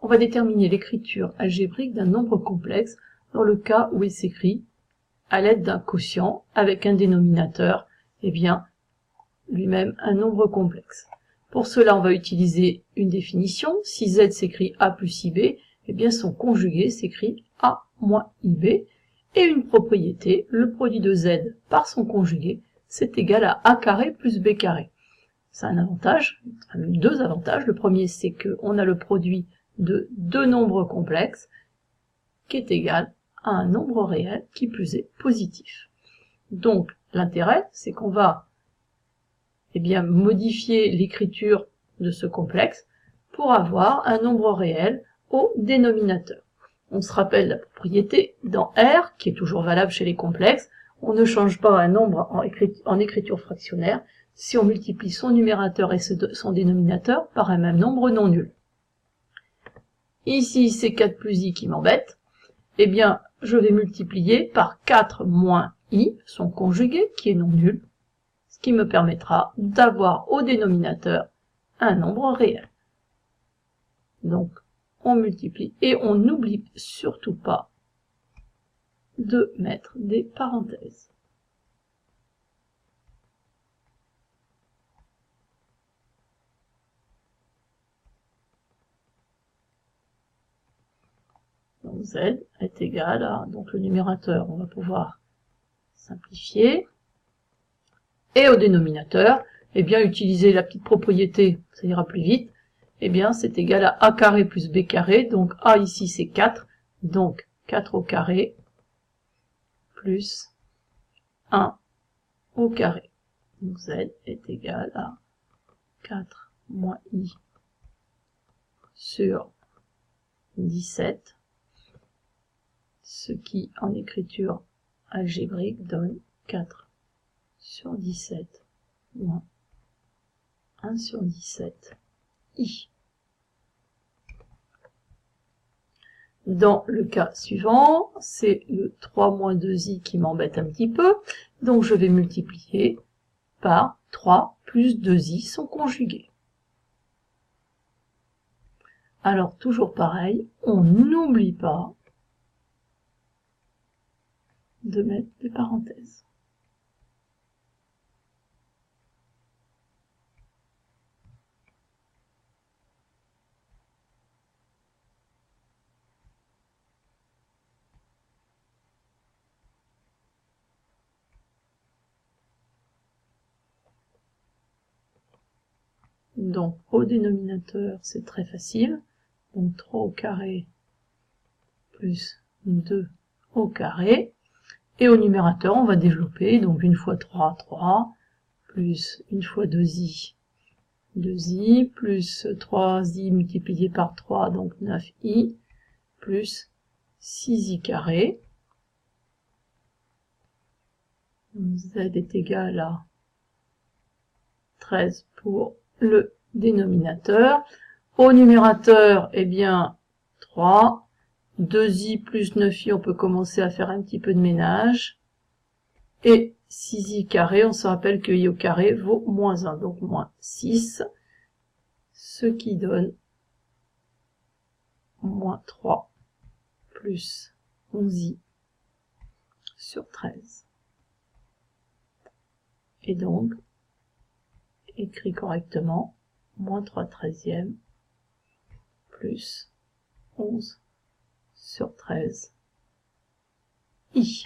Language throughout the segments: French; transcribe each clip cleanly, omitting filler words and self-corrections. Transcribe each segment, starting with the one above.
on va déterminer l'écriture algébrique d'un nombre complexe dans le cas où il s'écrit à l'aide d'un quotient avec un dénominateur, eh bien, lui-même un nombre complexe. Pour cela, on va utiliser une définition. Si z s'écrit a plus ib, eh bien son conjugué s'écrit a moins ib. Et une propriété, le produit de z par son conjugué, c'est égal à a carré plus b carré. C'est un avantage, même deux avantages. Le premier, c'est qu'on a le produit de deux nombres complexes qui est égal à un nombre réel qui plus est positif. Donc l'intérêt, c'est qu'on va modifier l'écriture de ce complexe pour avoir un nombre réel au dénominateur. On se rappelle la propriété dans R, qui est toujours valable chez les complexes, on ne change pas un nombre en écriture fractionnaire si on multiplie son numérateur et son dénominateur par un même nombre non nul. Ici, c'est 4 plus i qui m'embête. Eh bien, je vais multiplier par 4 moins i, son conjugué, qui est non nul, ce qui me permettra d'avoir au dénominateur un nombre réel. Donc, on multiplie et on n'oublie surtout pas de mettre des parenthèses. Donc z est égal à, donc le numérateur, on va pouvoir simplifier. Et au dénominateur, utiliser la petite propriété, ça ira plus vite, c'est égal à a carré plus b carré, donc a ici c'est 4, donc 4 au carré plus 1 au carré. Donc z est égal à 4 moins i sur 17, ce qui en écriture algébrique donne 4 sur 17 moins 1 sur 17 i. Dans le cas suivant, c'est le 3 moins 2i qui m'embête un petit peu, donc je vais multiplier par 3 plus 2i sont conjugués. Alors, toujours pareil, on n'oublie pas de mettre des parenthèses. Donc, au dénominateur, c'est très facile. Donc, 3 au carré plus 2 au carré. Et au numérateur, on va développer. Donc, une fois 3, 3, plus une fois 2i, 2i, plus 3i multiplié par 3, donc 9i, plus 6i carré. Z est égal à 13 pour le dénominateur. Au numérateur, 3, 2i plus 9i, on peut commencer à faire un petit peu de ménage. Et 6i carré, on se rappelle que i au carré vaut moins 1, donc moins 6, ce qui donne moins 3 plus 11i sur 13. Et donc, écrit correctement, moins 3 treizièmes plus 11 sur 13 i.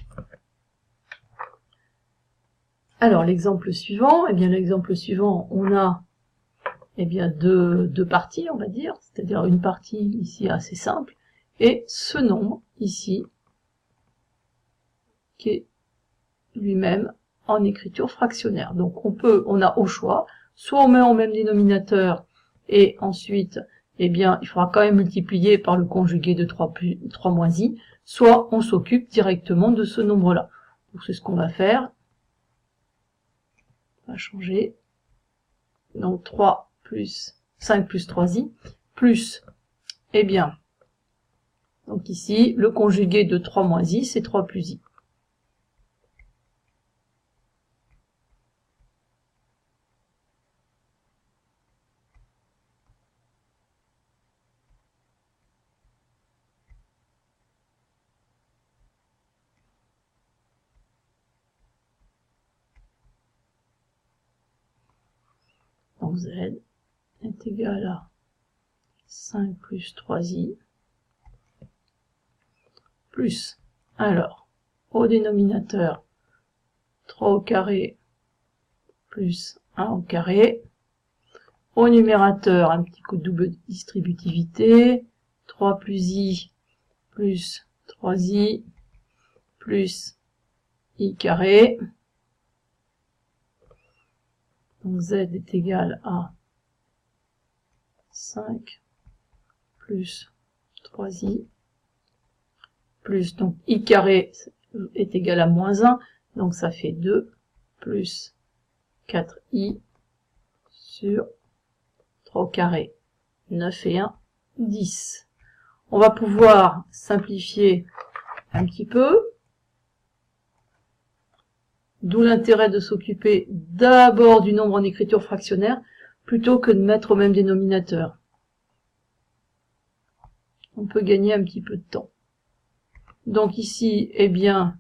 Alors l'exemple suivant, l'exemple suivant, on a deux parties, on va dire, c'est-à-dire une partie ici assez simple, et ce nombre ici, qui est lui-même en écriture fractionnaire. Donc on a au choix, soit on met en même dénominateur, et ensuite, il faudra quand même multiplier par le conjugué de 3 moins i, soit on s'occupe directement de ce nombre-là. Donc c'est ce qu'on va faire. On va changer. Donc 3 plus 5 plus 3i, plus, donc ici, le conjugué de 3 moins i, c'est 3 plus i. Donc z est égal à 5 plus 3i, plus, alors, au dénominateur, 3 au carré plus 1 au carré. Au numérateur, un petit coup de double distributivité, 3 plus i plus 3i plus i carré. Donc z est égal à 5 plus 3i plus, donc i carré est égal à moins 1, donc ça fait 2 plus 4i sur 3 au carré, 9 et 1, 10. On va pouvoir simplifier un petit peu, d'où l'intérêt de s'occuper d'abord du nombre en écriture fractionnaire, plutôt que de mettre au même dénominateur. On peut gagner un petit peu de temps. Donc ici, eh bien,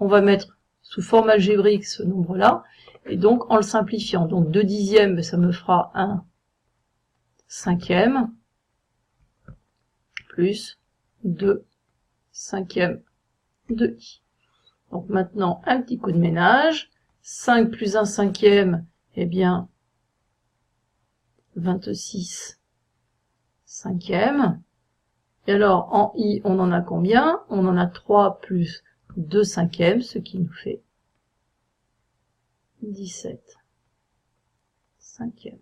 on va mettre sous forme algébrique ce nombre-là, et donc en le simplifiant. Donc 2 dixièmes, ça me fera 1 cinquième, plus 2 cinquièmes de i. Donc maintenant, un petit coup de ménage. 5 plus 1 cinquième, eh bien, 26 cinquièmes. Et alors, en i, on en a combien? On en a 3 plus 2 cinquièmes, ce qui nous fait 17 cinquièmes.